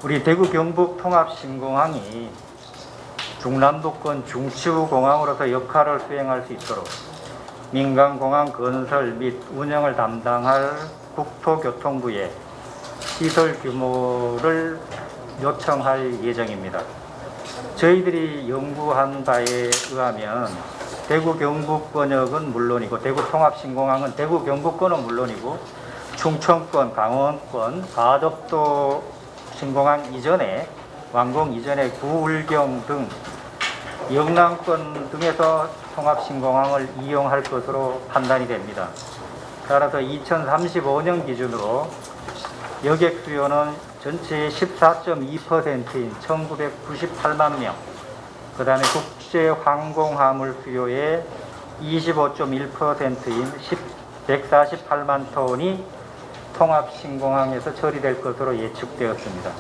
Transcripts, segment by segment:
우리 대구 경북 통합신공항이 중남부권 중추공항으로서 역할을 수행할 수 있도록 민간공항 건설 및 운영을 담당할 국토교통부에 시설 규모를 요청할 예정입니다. 저희들이 연구한 바에 의하면 대구 경북권역은 물론이고 대구 통합신공항은 대구 경북권은 물론이고 충청권, 강원권, 가덕도 신공항 이전에 완공 이전에 구울경 등 영남권 등에서 통합신공항을 이용할 것으로 판단이 됩니다. 따라서 2035년 기준으로 여객 수요는 전체의 14.2%인 1998만 명, 그 다음에 국제 항공화물 수요의 25.1%인 148만 톤이 통합신공항에서 처리될 것으로 예측되었습니다.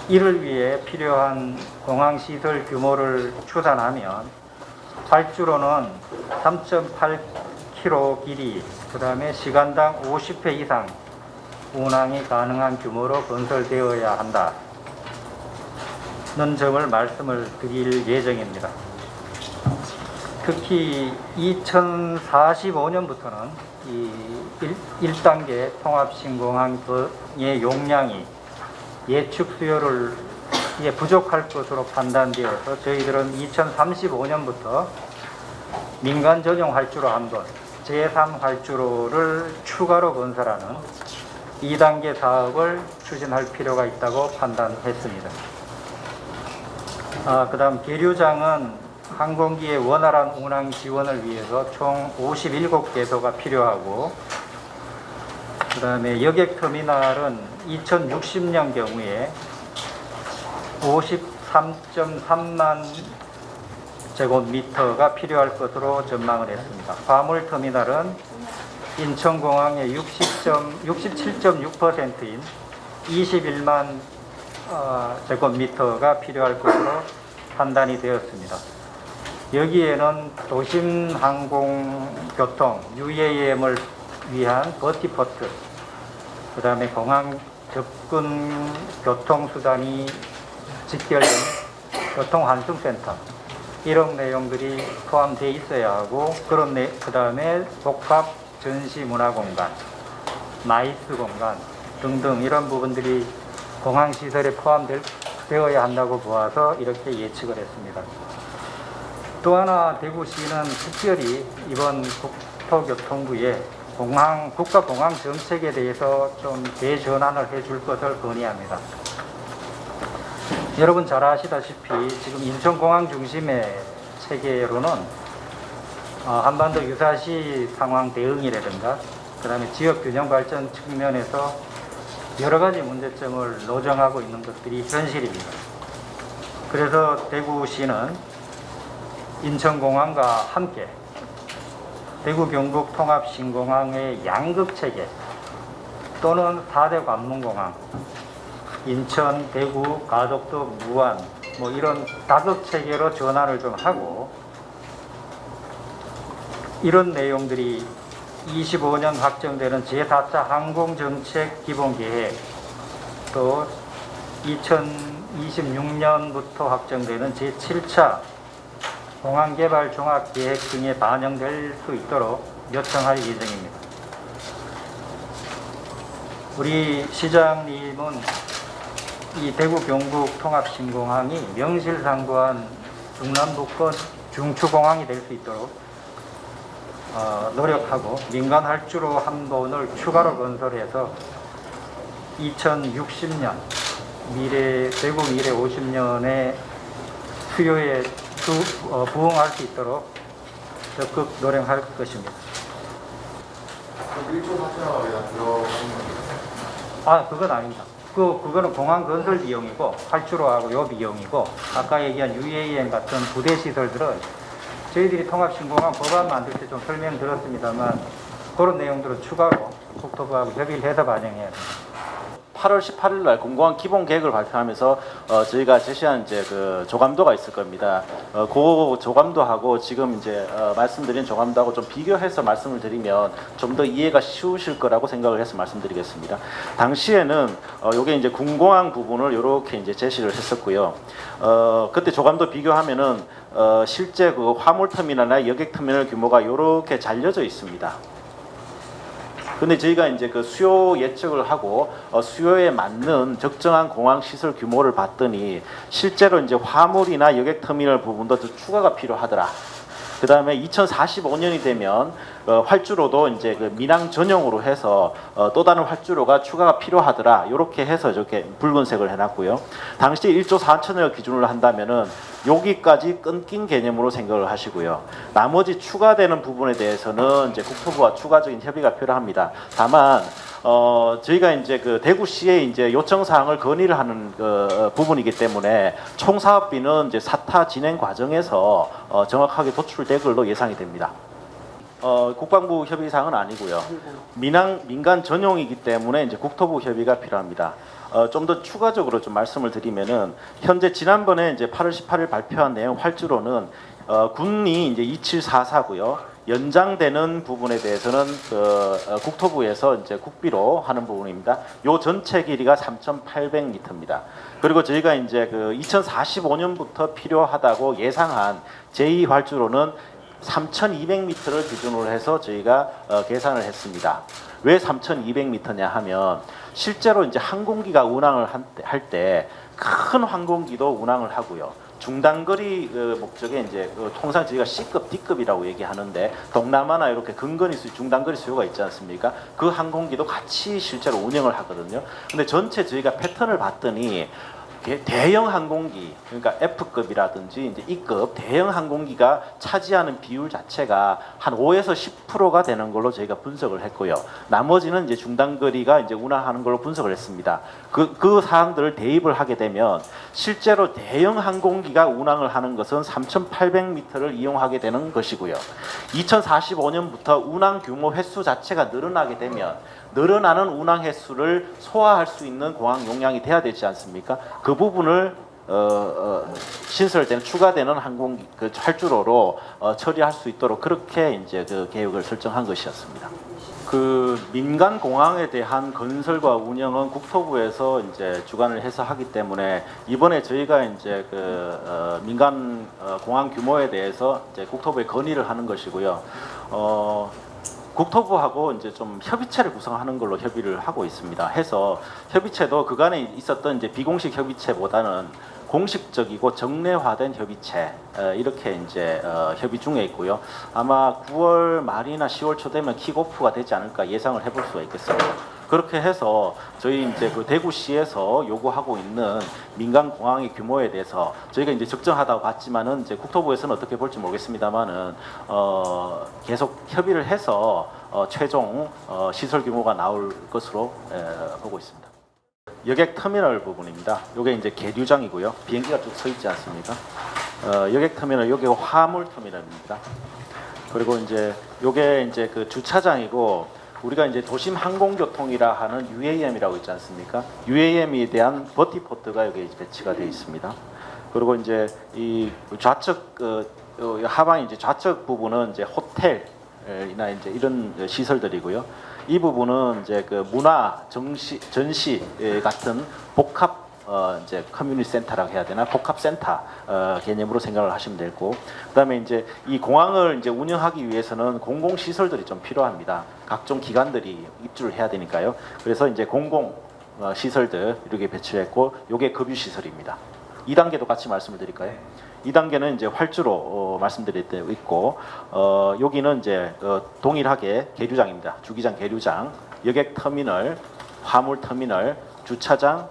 이를 위해 필요한 공항시설 규모를 추산하면 활주로는 3.8km 길이, 그 다음에 시간당 50회 이상 운항이 가능한 규모로 건설되어야 한다는 점을 말씀을 드릴 예정입니다. 특히 2045년부터는 이 1단계 통합신공항의 용량이 예측 수요를 부족할 것으로 판단되어서 저희들은 2035년부터 민간 전용 활주로 한 번, 제3활주로를 추가로 건설하는 2단계 사업을 추진할 필요가 있다고 판단했습니다. 그 다음 계류장은 항공기의 원활한 운항 지원을 위해서 총 57개소가 필요하고, 그 다음에 여객터미널은 2060년 경우에 53.3만 제곱미터가 필요할 것으로 전망을 했습니다. 화물터미널은 인천공항의 67.6%인 21만 제곱미터가 필요할 것으로 판단이 되었습니다. 여기에는 도심항공교통 UAM을 위한 버티포트, 그 다음에 공항 접근 교통수단이 직결된 교통환승센터, 이런 내용들이 포함되어 있어야 하고, 그 다음에 복합 전시문화공간, 나이스 공간 등등 이런 부분들이 공항시설에 포함되어야 한다고 보아서 이렇게 예측을 했습니다. 또 하나 대구시는 특별히 이번 국토교통부에 국가공항 정책에 대해서 좀 대전환을 해줄 것을 건의합니다. 여러분 잘 아시다시피 지금 인천공항 중심의 체계로는 한반도 유사시 상황 대응이라든가, 그 다음에 지역 균형 발전 측면에서 여러 가지 문제점을 노정하고 있는 것들이 현실입니다. 그래서 대구시는 인천공항과 함께 대구 경북 통합신공항의 양극체계 또는 4대 관문공항, 인천, 대구, 가덕도, 무안 이런 다극체계로 전환을 좀 하고, 이런 내용들이 25년 확정되는 제4차 항공정책 기본계획, 또 2026년부터 확정되는 제7차 공항개발 종합계획 등에 반영될 수 있도록 요청할 예정입니다. 우리 시장님은 이 대구 경북 통합신공항이 명실상부한 중남부권 중추공항이 될 수 있도록 노력하고, 민간 활주로 한 번을 추가로 건설해서 2060년 대구 미래 50년의 수요에 부응할 수 있도록 적극 노력할 것입니다. 그건 아닙니다. 그거는 공항 건설 비용이고 활주로하고 요 비용이고, 아까 얘기한 UAM 같은 부대 시설들은 저희들이 통합신공항 법안 만들 때 좀 설명드렸습니다만, 그런 내용들은 추가로 국토부하고 협의를 해서 반영해야 됩니다. 8월 18일 날 공고한 기본 계획을 발표하면서 저희가 제시한 이제 그 조감도가 있을 겁니다. 그 조감도하고 지금 이제 말씀드린 조감도하고 좀 비교해서 말씀을 드리면 좀 더 이해가 쉬우실 거라고 생각을 해서 말씀드리겠습니다. 당시에는 요게 이제 군공항 부분을 이렇게 이제 제시를 했었고요. 그때 조감도 비교하면은 실제 그 화물 터미널이나 여객 터미널 규모가 이렇게 잘려져 있습니다. 근데 저희가 이제 그 수요 예측을 하고 수요에 맞는 적정한 공항 시설 규모를 봤더니 실제로 이제 화물이나 여객 터미널 부분도 더 추가가 필요하더라. 그 다음에 2045년이 되면 활주로도 이제 그 민항 전용으로 해서 또 다른 활주로가 추가가 필요하더라. 이렇게 해서 저렇게 붉은색을 해놨고요. 당시 1조 4천억 기준으로 한다면은 여기까지 끊긴 개념으로 생각을 하시고요. 나머지 추가되는 부분에 대해서는 이제 국토부와 추가적인 협의가 필요합니다. 다만 저희가 이제 그 대구시에 이제 요청 사항을 건의를 하는 부분이기 때문에 총 사업비는 이제 사타 진행 과정에서 정확하게 도출될 걸로 예상이 됩니다. 국방부 협의 사항은 아니고요. 민간 전용이기 때문에 이제 국토부 협의가 필요합니다. 좀 더 추가적으로 좀 말씀을 드리면은 현재 지난번에 이제 8월 18일 발표한 내용 활주로는 군이 이제 2744고요. 연장되는 부분에 대해서는 국토부에서 이제 국비로 하는 부분입니다. 요 전체 길이가 3,800m입니다. 그리고 저희가 이제 그 2045년부터 필요하다고 예상한 제2 활주로는 3,200m를 기준으로 해서 저희가 계산을 했습니다. 왜 3,200m냐 하면 실제로 이제 항공기가 운항을 할 때 큰 항공기도 운항을 하고요. 중단거리 목적에 이제 통상 저희가 C급, D급이라고 얘기하는데 동남아나 이렇게 근거리 중단거리 수요가 있지 않습니까? 그 항공기도 같이 실제로 운영을 하거든요. 근데 전체 저희가 패턴을 봤더니 대형 항공기, 그러니까 F급이라든지 이제 E급 대형 항공기가 차지하는 비율 자체가 한 5에서 10%가 되는 걸로 저희가 분석을 했고요. 나머지는 이제 중단거리가 이제 운항하는 걸로 분석을 했습니다. 그 사항들을 대입을 하게 되면 실제로 대형 항공기가 운항을 하는 것은 3,800m를 이용하게 되는 것이고요. 2045년부터 운항 규모 횟수 자체가 늘어나게 되면 늘어나는 운항 횟수를 소화할 수 있는 공항 용량이 돼야 되지 않습니까? 그 부분을 신설되는 추가되는 항공기 그 활주로로 처리할 수 있도록 그렇게 이제 그 계획을 설정한 것이었습니다. 그 민간 공항에 대한 건설과 운영은 국토부에서 이제 주관을 해서 하기 때문에 이번에 저희가 이제 그 민간 공항 규모에 대해서 이제 국토부에 건의를 하는 것이고요. 국토부하고 이제 좀 협의체를 구성하는 걸로 협의를 하고 있습니다. 해서 협의체도 그간에 있었던 이제 비공식 협의체보다는 공식적이고 정례화된 협의체 이렇게 이제 협의 중에 있고요. 아마 9월 말이나 10월 초 되면 킥오프가 되지 않을까 예상을 해볼 수가 있겠습니다. 그렇게 해서 저희 이제 그 대구시에서 요구하고 있는 민간 공항의 규모에 대해서 저희가 이제 적정하다고 봤지만은 이제 국토부에서는 어떻게 볼지 모르겠습니다만은 계속 협의를 해서 최종 시설 규모가 나올 것으로 보고 있습니다. 여객 터미널 부분입니다. 요게 이제 계류장이고요. 비행기가 쭉 서 있지 않습니까? 여객 터미널, 요게 화물 터미널입니다. 그리고 이제 요게 이제 그 주차장이고 우리가 이제 도심 항공교통이라 하는 UAM이라고 있지 않습니까? UAM에 대한 버티포트가 여기 배치가 되어 있습니다. 그리고 이제 이 좌측 하방 이제 좌측 부분은 이제 호텔이나 이제 이런 시설들이고요. 이 부분은 이제 그 문화 전시 같은 복합 이제 커뮤니티 센터라고 해야 되나 복합 센터 개념으로 생각을 하시면 되고 그다음에 이제 이 공항을 이제 운영하기 위해서는 공공 시설들이 좀 필요합니다. 각종 기관들이 입주를 해야 되니까요. 그래서 이제 공공 시설들 이렇게 배치했고 요게 급유 시설입니다. 2단계도 같이 말씀을 드릴까요? 2단계는 이제 활주로 말씀드릴 때 있고 여기는 이제 동일하게 계류장입니다. 주기장 계류장, 여객 터미널, 화물 터미널, 주차장,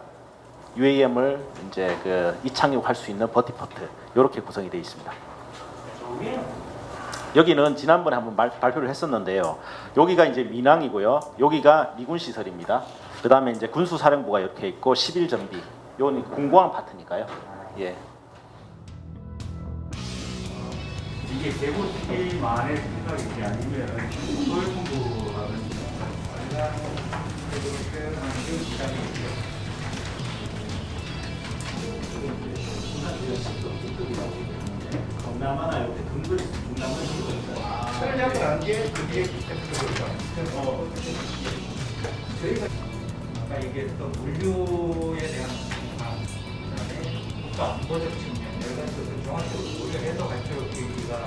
UAM을 이제 그 이착륙할 수 있는 버티포트 이렇게 구성이 되어 있습니다. 여기는 지난번에 한번 발표를 했었는데요. 여기가 이제 민항이고요. 여기가 미군 시설입니다. 그 다음에 이제 군수사령부가 이렇게 있고 11전비. 이건 공공항 파트니까요. 예. 이게 대구시만의 생각이지 아니면 서울본부라든지 시간이겠죠. 동남아나 이렇게 근거리 동남아 그걸 잡고 난 뒤에 그게 저희가 아까 얘기했던 물류에 대한 부담, 그다음에 국가 안보적 측면 여러 가지 것을 종합적으로 고려해서 발표 계기가